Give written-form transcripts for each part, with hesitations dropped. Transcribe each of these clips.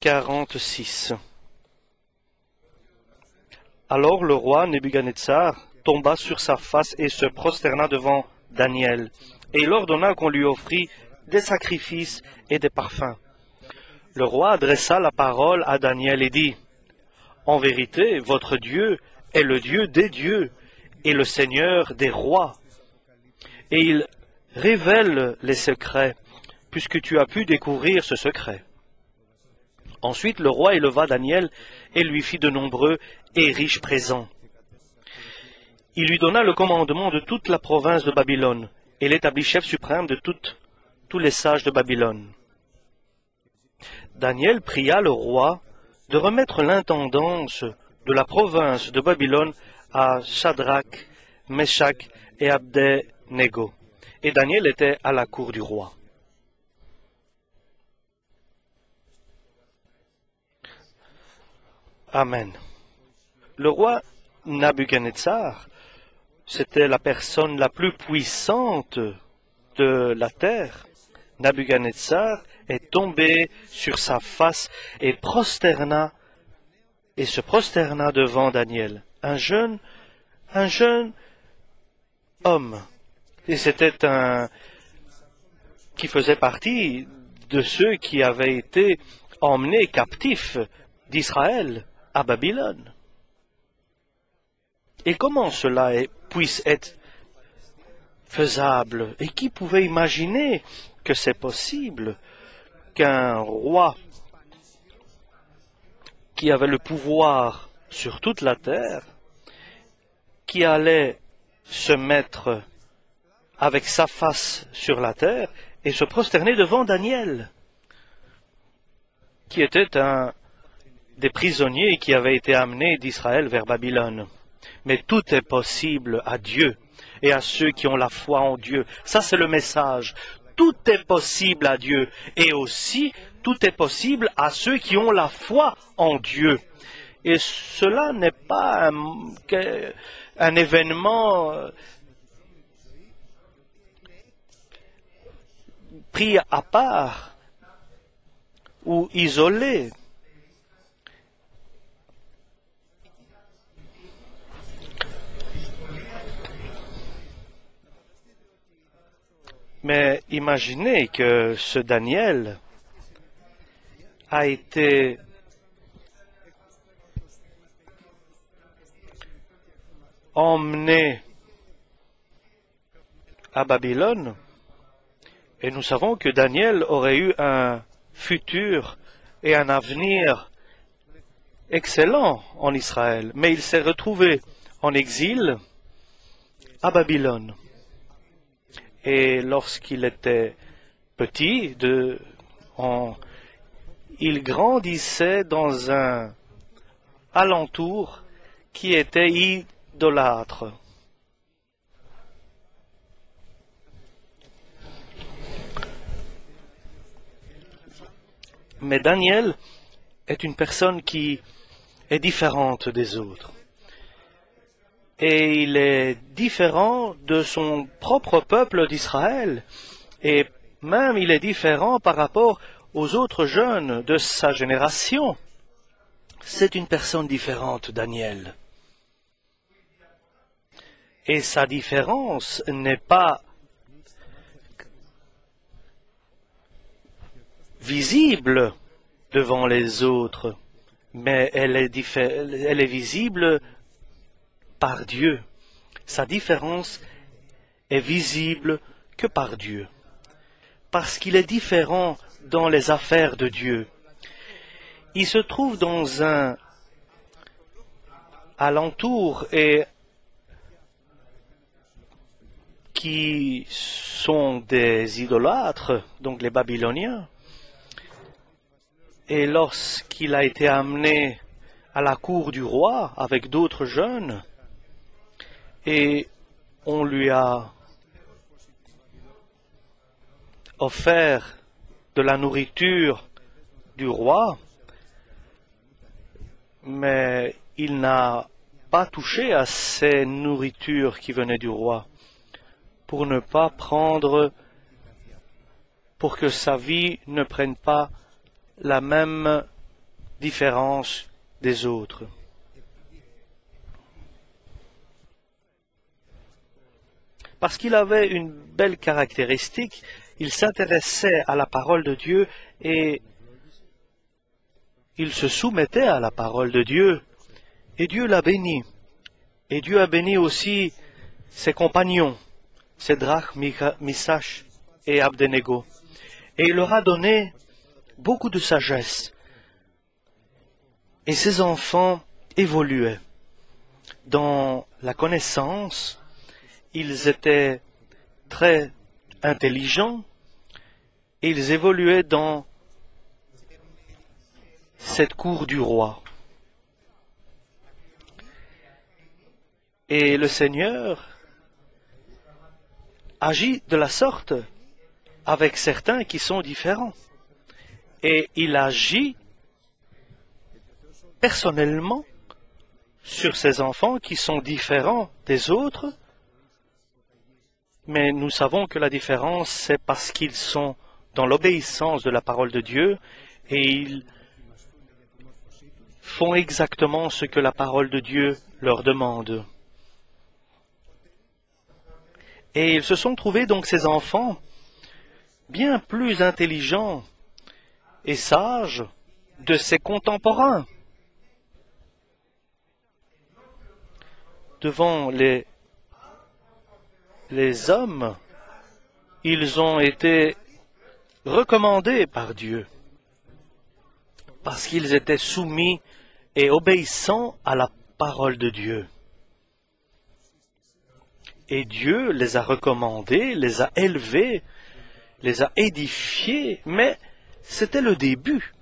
46. Alors le roi Nebuchadnezzar tomba sur sa face et se prosterna devant Daniel, et il ordonna qu'on lui offrit des sacrifices et des parfums. Le roi adressa la parole à Daniel et dit, « En vérité, votre Dieu est le Dieu des dieux et le Seigneur des rois, et il révèle les secrets, puisque tu as pu découvrir ce secret. » Ensuite le roi éleva Daniel et lui fit de nombreux et riches présents. Il lui donna le commandement de toute la province de Babylone, et l'établit chef suprême de tous les sages de Babylone. Daniel pria le roi de remettre l'intendance de la province de Babylone à Shadrach, Meshach et Abednego. Et Daniel était à la cour du roi. Amen. Le roi Nabuchodonosor, c'était la personne la plus puissante de la terre. Nabuchodonosor est tombé sur sa face et se prosterna devant Daniel, un jeune homme. Et c'était qui faisait partie de ceux qui avaient été emmenés captifs d'Israël à Babylone. Et comment cela puisse être faisable? Et qui pouvait imaginer que c'est possible qu'un roi qui avait le pouvoir sur toute la terre, qui allait se mettre avec sa face sur la terre et se prosterner devant Daniel, qui était un des prisonniers qui avaient été amenés d'Israël vers Babylone. Mais tout est possible à Dieu et à ceux qui ont la foi en Dieu. Ça, c'est le message. Tout est possible à Dieu et aussi tout est possible à ceux qui ont la foi en Dieu. Et cela n'est pas un événement pris à part ou isolé. Mais imaginez que ce Daniel a été emmené à Babylone, et nous savons que Daniel aurait eu un futur et un avenir excellent en Israël, mais il s'est retrouvé en exil à Babylone. Et lorsqu'il était petit, il grandissait dans un alentour qui était idolâtre. Mais Daniel est une personne qui est différente des autres. Et il est différent de son propre peuple d'Israël. Et même il est différent par rapport aux autres jeunes de sa génération. C'est une personne différente, Daniel. Et sa différence n'est pas visible devant les autres, mais elle est visible par Dieu. Sa différence est visible que par Dieu, parce qu'il est différent dans les affaires de Dieu. Il se trouve dans un alentour et qui sont des idolâtres, donc les Babyloniens. Et lorsqu'il a été amené à la cour du roi avec d'autres jeunes, et on lui a offert de la nourriture du roi, mais il n'a pas touché à ces nourritures qui venaient du roi pour ne pas prendre, pour que sa vie ne prenne pas la même différence des autres. Parce qu'il avait une belle caractéristique, il s'intéressait à la parole de Dieu et il se soumettait à la parole de Dieu. Et Dieu l'a béni. Et Dieu a béni aussi ses compagnons, Sédrach, Misach et Abdenego. Et il leur a donné beaucoup de sagesse. Et ces enfants évoluaient dans la connaissance. Ils étaient très intelligents et ils évoluaient dans cette cour du roi. Et le Seigneur agit de la sorte avec certains qui sont différents. Et il agit personnellement sur ces enfants qui sont différents des autres, mais nous savons que la différence, c'est parce qu'ils sont dans l'obéissance de la parole de Dieu et ils font exactement ce que la parole de Dieu leur demande. Et ils se sont trouvés donc ces enfants bien plus intelligents et sages de ses contemporains. Devant les hommes, ils ont été recommandés par Dieu parce qu'ils étaient soumis et obéissants à la parole de Dieu. Et Dieu les a recommandés, les a élevés, les a édifiés, mais c'était le début.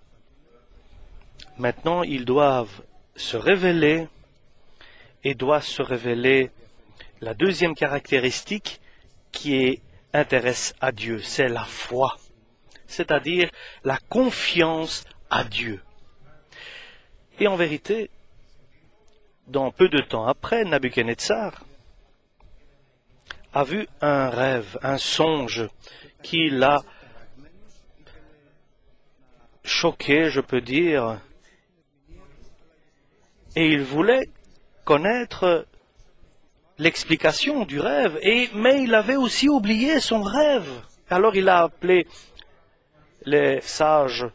Maintenant, ils doivent se révéler et doit se révéler la deuxième caractéristique qui intéresse à Dieu, c'est la foi, c'est-à-dire la confiance à Dieu. Et en vérité, dans peu de temps après, Nabuchodonosor a vu un rêve, un songe qui l'a choqué, je peux dire, et il voulait connaître l'explication du rêve, mais il avait aussi oublié son rêve. Alors il a appelé les sages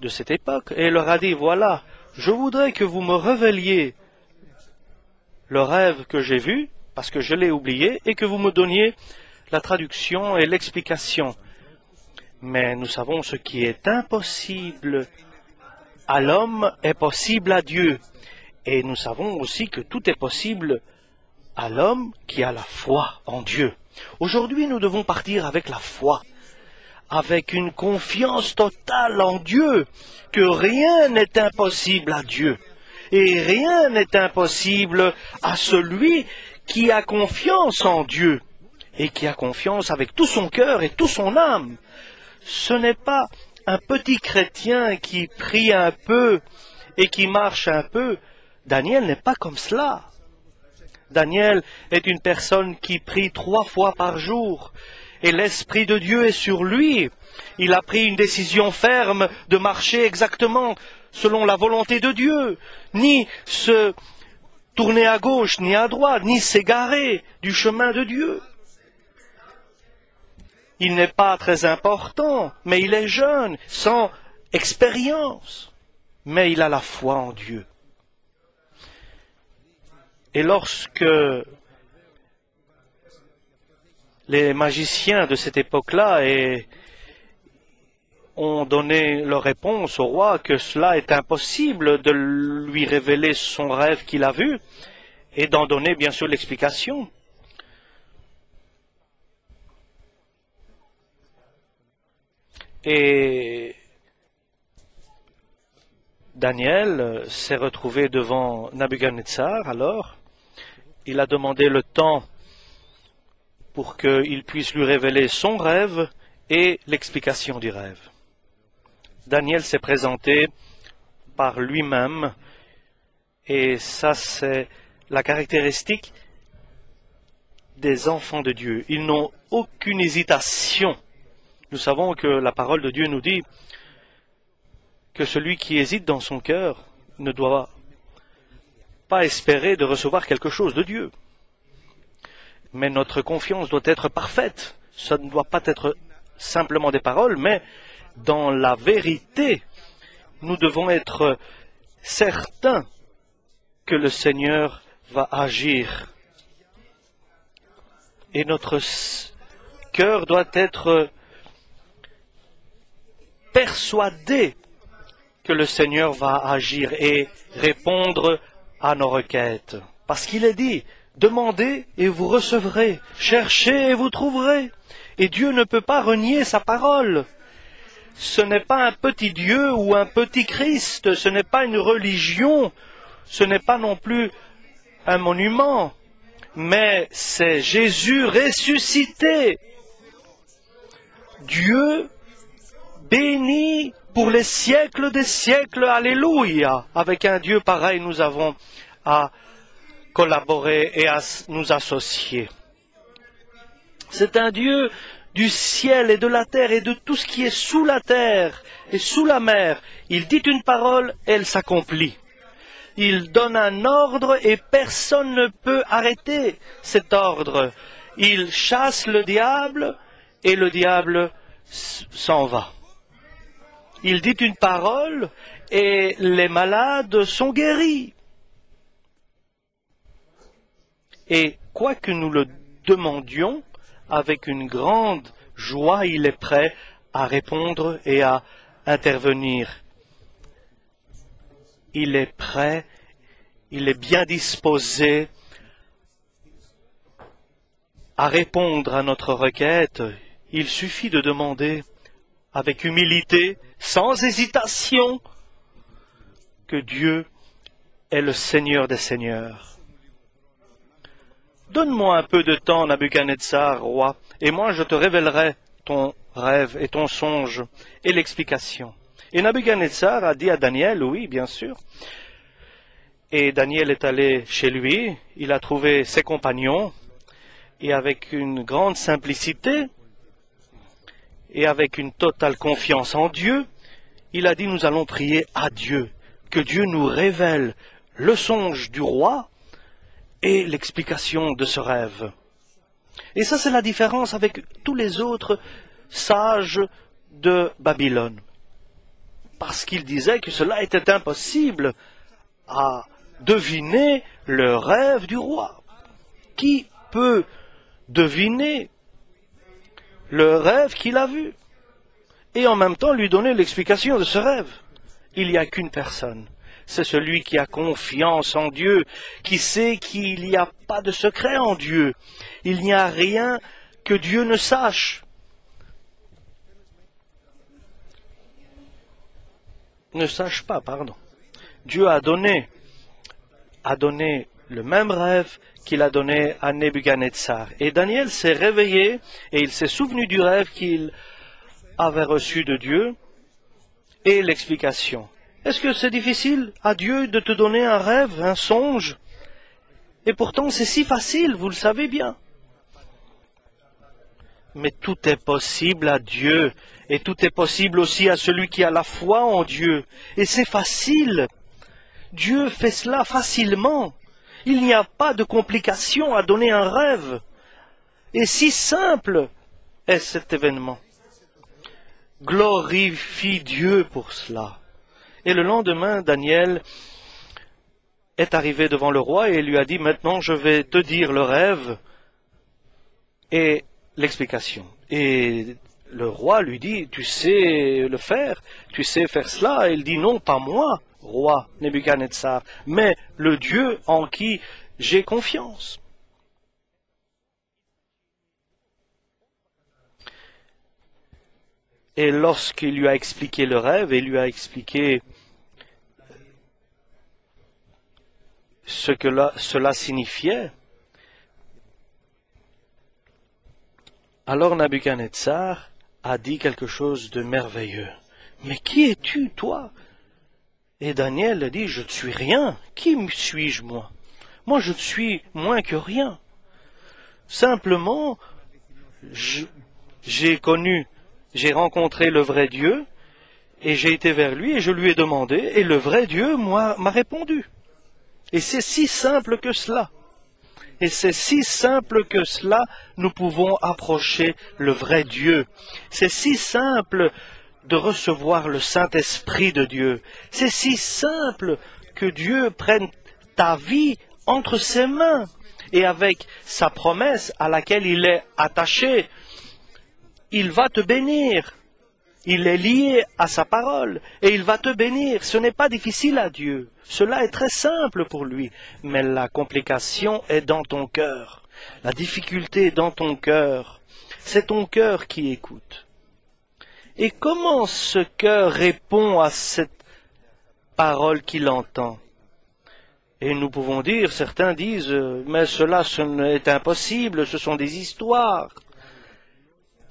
de cette époque et leur a dit, voilà, je voudrais que vous me révéliez le rêve que j'ai vu, parce que je l'ai oublié, et que vous me donniez la traduction et l'explication. Mais nous savons ce qui est impossible à l'homme est possible à Dieu. Et nous savons aussi que tout est possible à l'homme qui a la foi en Dieu. Aujourd'hui, nous devons partir avec la foi, avec une confiance totale en Dieu, que rien n'est impossible à Dieu. Et rien n'est impossible à celui qui a confiance en Dieu et qui a confiance avec tout son cœur et toute son âme. Ce n'est pas un petit chrétien qui prie un peu et qui marche un peu. Daniel n'est pas comme cela. Daniel est une personne qui prie 3 fois par jour et l'Esprit de Dieu est sur lui. Il a pris une décision ferme de marcher exactement selon la volonté de Dieu, ni se tourner à gauche ni à droite, ni s'égarer du chemin de Dieu. Il n'est pas très important, mais il est jeune, sans expérience, mais il a la foi en Dieu. Et lorsque les magiciens de cette époque-là ont donné leur réponse au roi que cela est impossible de lui révéler son rêve qu'il a vu et d'en donner bien sûr l'explication. Et Daniel s'est retrouvé devant Nabuchodonosor alors. Il a demandé le temps pour qu'il puisse lui révéler son rêve et l'explication du rêve. Daniel s'est présenté par lui-même, et ça c'est la caractéristique des enfants de Dieu. Ils n'ont aucune hésitation. Nous savons que la parole de Dieu nous dit que celui qui hésite dans son cœur ne doit pas espérer de recevoir quelque chose de Dieu. Mais notre confiance doit être parfaite. Ça ne doit pas être simplement des paroles, mais dans la vérité, nous devons être certains que le Seigneur va agir. Et notre cœur doit être persuadé que le Seigneur va agir et répondre à nos requêtes. Parce qu'il est dit, demandez et vous recevrez, cherchez et vous trouverez. Et Dieu ne peut pas renier sa parole. Ce n'est pas un petit Dieu ou un petit Christ, ce n'est pas une religion, ce n'est pas non plus un monument, mais c'est Jésus ressuscité. Dieu béni pour les siècles des siècles, alléluia. Avec un Dieu pareil, nous avons à collaborer et à nous associer. C'est un Dieu du ciel et de la terre et de tout ce qui est sous la terre et sous la mer. Il dit une parole, elle s'accomplit. Il donne un ordre et personne ne peut arrêter cet ordre. Il chasse le diable et le diable s'en va. Il dit une parole et les malades sont guéris. Et quoi que nous le demandions, avec une grande joie, il est prêt à répondre et à intervenir. Il est prêt, il est bien disposé à répondre à notre requête. Il suffit de demander avec humilité, sans hésitation, que Dieu est le Seigneur des Seigneurs. Donne-moi un peu de temps, Nabuchodonosor, roi, et moi je te révélerai ton rêve et ton songe et l'explication. Et Nabuchodonosor a dit à Daniel, oui, bien sûr. Et Daniel est allé chez lui, il a trouvé ses compagnons, et avec une grande simplicité, et avec une totale confiance en Dieu, il a dit, nous allons prier à Dieu, que Dieu nous révèle le songe du roi, et l'explication de ce rêve. Et ça, c'est la différence avec tous les autres sages de Babylone. Parce qu'ils disaient que cela était impossible à deviner le rêve du roi. Qui peut deviner le rêve qu'il a vu et en même temps lui donner l'explication de ce rêve? Il n'y a qu'une personne. C'est celui qui a confiance en Dieu, qui sait qu'il n'y a pas de secret en Dieu. Il n'y a rien que Dieu ne sache. Ne sache pas, pardon. Dieu a donné le même rêve qu'il a donné à Nebuchadnezzar. Et Daniel s'est réveillé et il s'est souvenu du rêve qu'il avait reçu de Dieu et l'explication. Est-ce que c'est difficile à Dieu de te donner un rêve, un songe? Et pourtant c'est si facile, vous le savez bien. Mais tout est possible à Dieu, et tout est possible aussi à celui qui a la foi en Dieu. Et c'est facile. Dieu fait cela facilement. Il n'y a pas de complication à donner un rêve. Et si simple est cet événement. Glorifie Dieu pour cela. Et le lendemain, Daniel est arrivé devant le roi et lui a dit, maintenant je vais te dire le rêve et l'explication. Et le roi lui dit, tu sais le faire, tu sais faire cela. Et il dit, non, pas moi, roi Nebuchadnezzar, mais le Dieu en qui j'ai confiance. Et lorsqu'il lui a expliqué le rêve et lui a expliqué ce que cela signifiait, alors Nabuchodonosor a dit quelque chose de merveilleux. Mais qui es-tu, toi? Et Daniel a dit, je ne suis rien. Qui suis-je, moi? Moi, je ne suis moins que rien. Simplement, j'ai rencontré le vrai Dieu, Et j'ai été vers lui et je lui ai demandé, et le vrai Dieu m'a répondu. Et c'est si simple que cela. Et c'est si simple que cela, nous pouvons approcher le vrai Dieu. C'est si simple de recevoir le Saint-Esprit de Dieu. C'est si simple que Dieu prenne ta vie entre ses mains et avec sa promesse à laquelle il est attaché, il va te bénir. Il est lié à sa parole et il va te bénir. Ce n'est pas difficile à Dieu. Cela est très simple pour lui. Mais la complication est dans ton cœur. La difficulté est dans ton cœur. C'est ton cœur qui écoute. Et comment ce cœur répond à cette parole qu'il entend? Et nous pouvons dire, certains disent, mais cela ce n'est impossible, ce sont des histoires.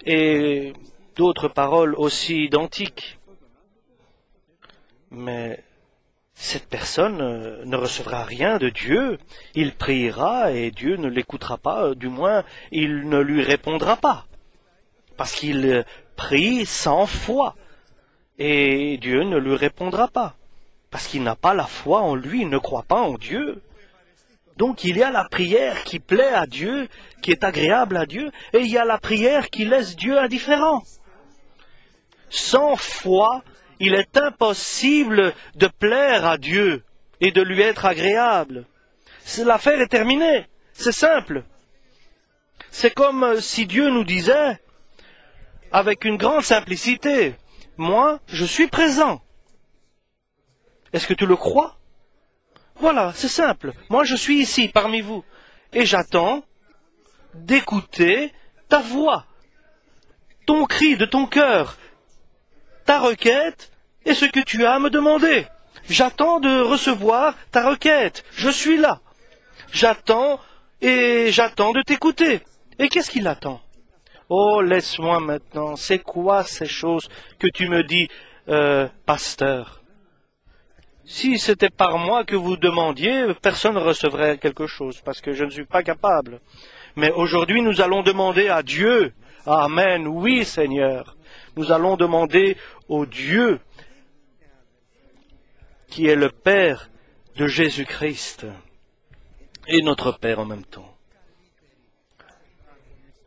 Et d'autres paroles aussi identiques. Mais cette personne ne recevra rien de Dieu. Il priera et Dieu ne l'écoutera pas, du moins il ne lui répondra pas. Parce qu'il prie sans foi. Et Dieu ne lui répondra pas. Parce qu'il n'a pas la foi en lui, il ne croit pas en Dieu. Donc il y a la prière qui plaît à Dieu, qui est agréable à Dieu, et il y a la prière qui laisse Dieu indifférent. Sans foi, il est impossible de plaire à Dieu et de lui être agréable. L'affaire est terminée. C'est simple. C'est comme si Dieu nous disait, avec une grande simplicité, « Moi, je suis présent. » Est-ce que tu le crois? Voilà, c'est simple. Moi, je suis ici, parmi vous. Et j'attends d'écouter ta voix, ton cri de ton cœur, ta requête et ce que tu as à me demander. J'attends de recevoir ta requête. Je suis là. J'attends et j'attends de t'écouter. Et qu'est-ce qu'il attend? Oh, laisse-moi maintenant. C'est quoi ces choses que tu me dis, pasteur? Si c'était par moi que vous demandiez, personne ne recevrait quelque chose, parce que je ne suis pas capable. Mais aujourd'hui, nous allons demander à Dieu. Amen. Oui, Seigneur. Nous allons demander au Dieu qui est le Père de Jésus-Christ et notre Père en même temps.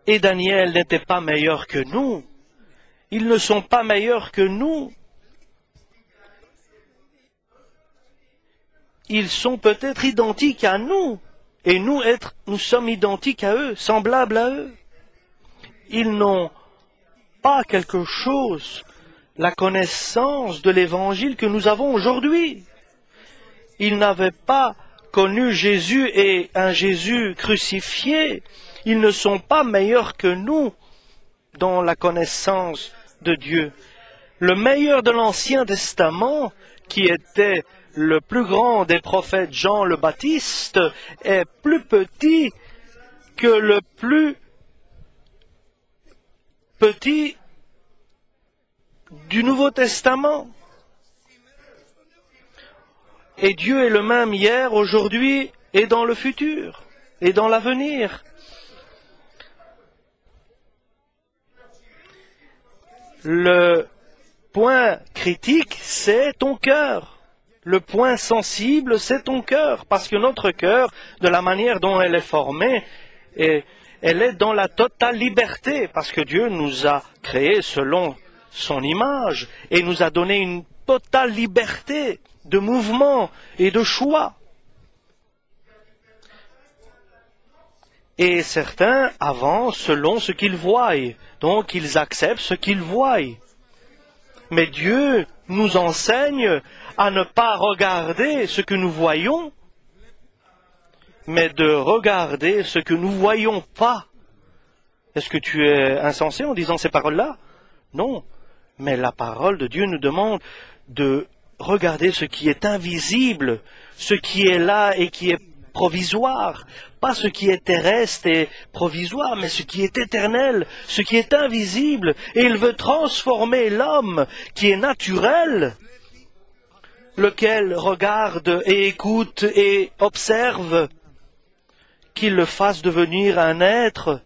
Et Daniel n'était pas meilleur que nous. Ils ne sont pas meilleurs que nous. Ils sont peut-être identiques à nous, et nous sommes identiques à eux, semblables à eux. Ils n'ont pas quelque chose, la connaissance de l'évangile que nous avons aujourd'hui. Ils n'avaient pas connu Jésus et un Jésus crucifié. Ils ne sont pas meilleurs que nous dans la connaissance de Dieu. Le meilleur de l'Ancien Testament, qui était le plus grand des prophètes Jean le Baptiste, est plus petit que le plus petit du Nouveau Testament. Et Dieu est le même hier, aujourd'hui et dans le futur et dans l'avenir. Le point critique, c'est ton cœur. Le point sensible, c'est ton cœur, parce que notre cœur, de la manière dont elle est formée, elle est dans la totale liberté, parce que Dieu nous a créés selon son image et nous a donné une totale liberté de mouvement et de choix. Et certains avancent selon ce qu'ils voient, donc ils acceptent ce qu'ils voient. Mais Dieu nous enseigne à ne pas regarder ce que nous voyons, mais de regarder ce que nous ne voyons pas. Est-ce que tu es insensé en disant ces paroles-là? Non. Mais la parole de Dieu nous demande de regarder ce qui est invisible, ce qui est là et qui est provisoire. Pas ce qui est terrestre et provisoire, mais ce qui est éternel, ce qui est invisible. Et il veut transformer l'homme qui est naturel, lequel regarde et écoute et observe, qu'il le fasse devenir un être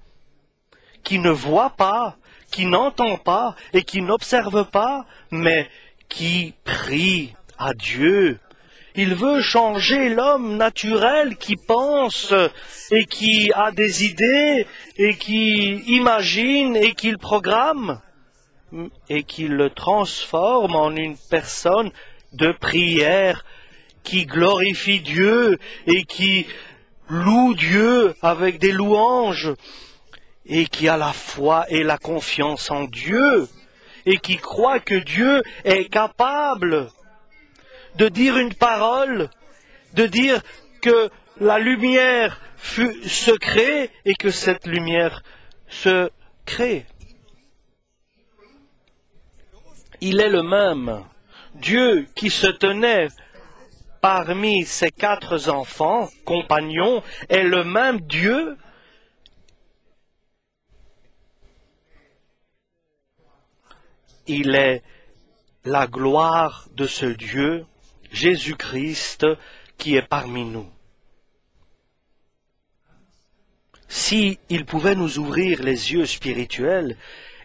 qui ne voit pas, qui n'entend pas et qui n'observe pas, mais qui prie à Dieu. Il veut changer l'homme naturel qui pense et qui a des idées et qui imagine et qui le programme et qui le transforme en une personne de prière qui glorifie Dieu et qui loue Dieu avec des louanges et qui a la foi et la confiance en Dieu et qui croit que Dieu est capable de dire une parole, de dire que la lumière se crée et que cette lumière se crée. Il est le même. Dieu qui se tenait parmi ses 4 enfants, compagnons, est le même Dieu. Il est la gloire de ce Dieu, Jésus-Christ, qui est parmi nous. Si il pouvait nous ouvrir les yeux spirituels,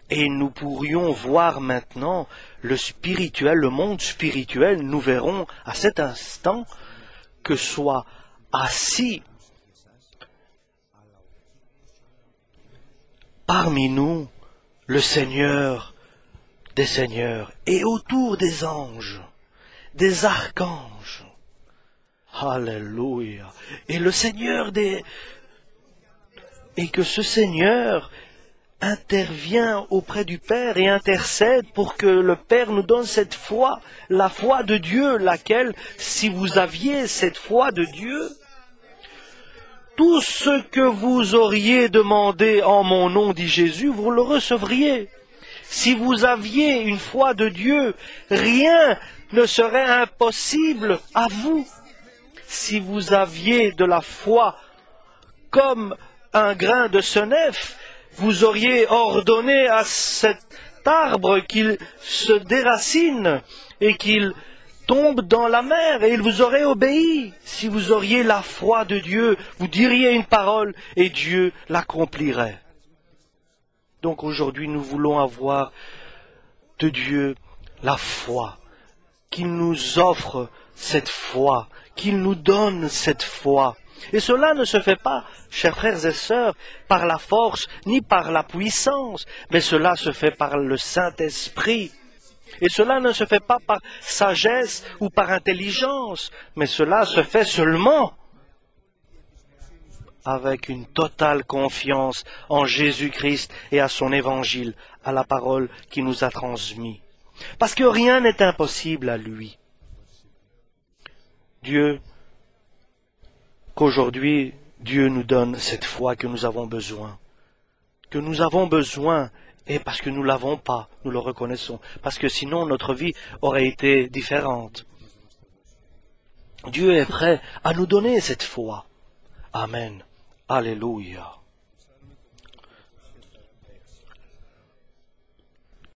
et nous pourrions voir maintenant le spirituel, le monde spirituel, nous verrons à cet instant que soit assis parmi nous le Seigneur des Seigneurs et autour des anges, des archanges. Alléluia. Et le Seigneur et que ce Seigneur intervient auprès du Père et intercède pour que le Père nous donne cette foi, la foi de Dieu, laquelle, si vous aviez cette foi de Dieu, tout ce que vous auriez demandé en mon nom, dit Jésus, vous le recevriez. Si vous aviez une foi de Dieu, rien ne serait impossible à vous. Si vous aviez de la foi comme un grain de senef, vous auriez ordonné à cet arbre qu'il se déracine et qu'il tombe dans la mer et il vous aurait obéi. Si vous auriez la foi de Dieu, vous diriez une parole et Dieu l'accomplirait. Donc aujourd'hui, nous voulons avoir de Dieu la foi, qu'il nous offre cette foi, qu'il nous donne cette foi. Et cela ne se fait pas, chers frères et sœurs, par la force ni par la puissance, mais cela se fait par le Saint-Esprit. Et cela ne se fait pas par sagesse ou par intelligence, mais cela se fait seulement avec une totale confiance en Jésus-Christ et à son évangile, à la parole qu'il nous a transmise. Parce que rien n'est impossible à lui. Qu'aujourd'hui, Dieu nous donne cette foi que nous avons besoin. Que nous avons besoin, et parce que nous ne l'avons pas, nous le reconnaissons. Parce que sinon, notre vie aurait été différente. Dieu est prêt à nous donner cette foi. Amen. Alléluia.